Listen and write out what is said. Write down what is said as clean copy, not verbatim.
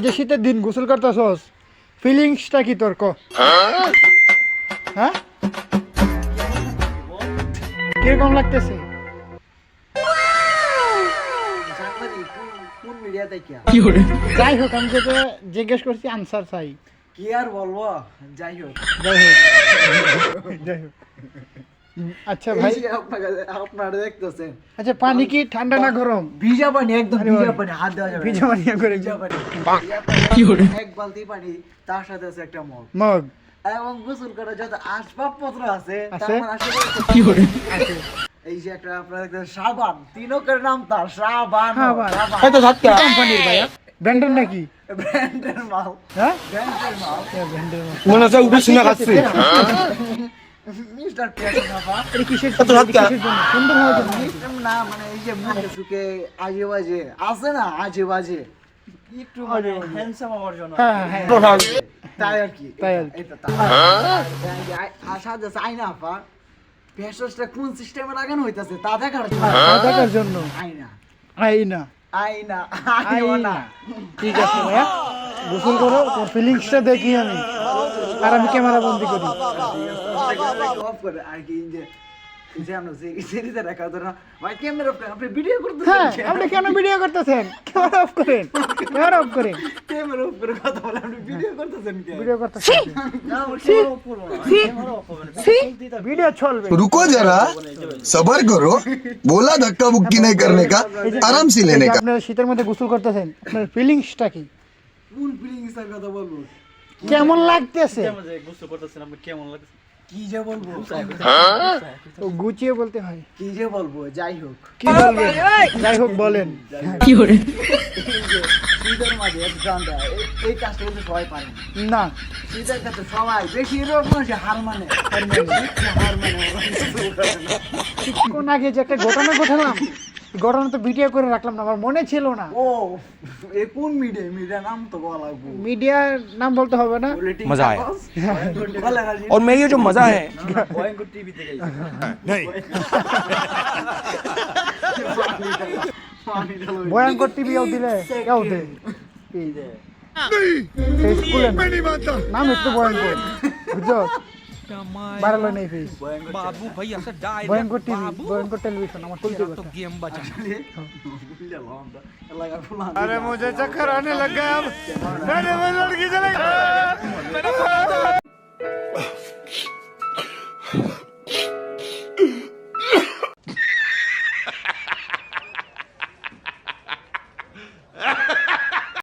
যে শীতের দিন গোসল করতেছস ফিলিংসটা কি তোর ক? হ্যাঁ কিরকম লাগতেছে? যাই হোক আমি যেটা জিজ্ঞেস করছি আনসার চাই। কি আর বলবো, যাই হোক যাই হোক আচ্ছা ভাই, আপনারা দেখতেছেন আচ্ছা পানি কি ঠান্ডা না গরম? ভিজা পানি, একদম ভিজা পানি, হাত দেওয়া যাবে ভিজা পানি করে ভিজা পানি। এক বালতি পানি, তার সাথে আছে একটা মগ মগ এবং গোসল করার যত আসবাবপত্র আছে আছে? তার আছে এই যে একটা আপনারা দেখতেছেন সাবান, তিনকের নাম তার সাবান। কোম্পানির ভাইয়া ব্র্যান্ডের নাকি? ব্র্যান্ডের মাল, হ্যাঁ ব্র্যান্ডের মাল। ব্র্যান্ডের মনে হচ্ছে উঠে শুনে খাচ্ছি। মিস্টার পিয়াসা এটা কিসের জন্য? সুন্দর হওয়ার জন্য? না মানে এই যে মুখে সুখে আজে বাজে আছে না, আজে বাজে একটু মানে হ্যান্ডসাম হওয়ার জন্য, হ্যাঁ হ্যাঁ তাই আর কি। তাই আর কি। এটা তাই আশা যাচ্ছে আইনা আপা ফেসওয়াশটা কোন সিস্টেমে লাগানো হইতাছে তা দেখার জন্য। দেখার জন্য আইনা আইনা আইনা আইনা। ঠিক আছে ভাইয়া, গোসল করো, তোর ফিলিংসটা দেখি আমি, আর আমি ক্যামেরা বন্দি করি। অফ করে আর কি যে এই যে আমরা সিরিজে রাখা ধর না ভাই ক্যামেরা আপনি ভিডিও হ্যাঁ করতেছেন, আপনি কেন ভিডিও করতেছেন? ক্যামেরা অফ করেন, ক্যামেরা অফ করেন। ক্যামেরা অফ করে কথা বলে আপনি ভিডিও করতেছেন কি? ভিডিও করতেছেন না ক্যামেরা অফ করব না, ক্যামেরা অফ হবে না, ভিডিও চলবে। रुको जरा सबर करो बोला धक्का मुक्की नहीं करने का आराम से लेने का। আপনারা শীতের মধ্যে গোসল করতেছেন, আপনার ফিলিংসটা কি? কোন ফিলিংস এর কথা বলবো, কেমন লাগতেছে? কি যে বলবো, ও গুছিয়ে বলতে হয়। কি যে বলবো, যাই হোক কি বলবেন? যাই হোক বলেন। শীতের মাঝে এক গানটা এই কাজটা কিন্তু সবাই পারে না। না শীতের কাছে সবাই বেশিরভাগ মানুষ হার মানে, হার মানে কিছুক্ষণ আগে যে একটা ঘটনা ঘটালাম, ঘটনা তো ভিডিও করে রাখলাম না, আমার মনে ছিল না। ও এ কোন মিডিয়া নাম তো বলা লাগবে, মিডিয়ার নাম বলতে হবে না। मजा आया। और मैं ये जो मजा है ভয়ঙ্কর টিভি থেকে ভয়ঙ্কর টিভিও দিলে কেউ দে নাম একটু ভয়ঙ্কর, বুঝছো? বাড়ালো নেই ফেস। बाबू भाई ऐसा डायलॉग ভয়ঙ্কর টিভি, ভয়ঙ্কর টেলিভিশন আমার চলতে तो गेम बचा। अरे मुझे चक्कर आने लग गया अब, मैंने वो लड़की चले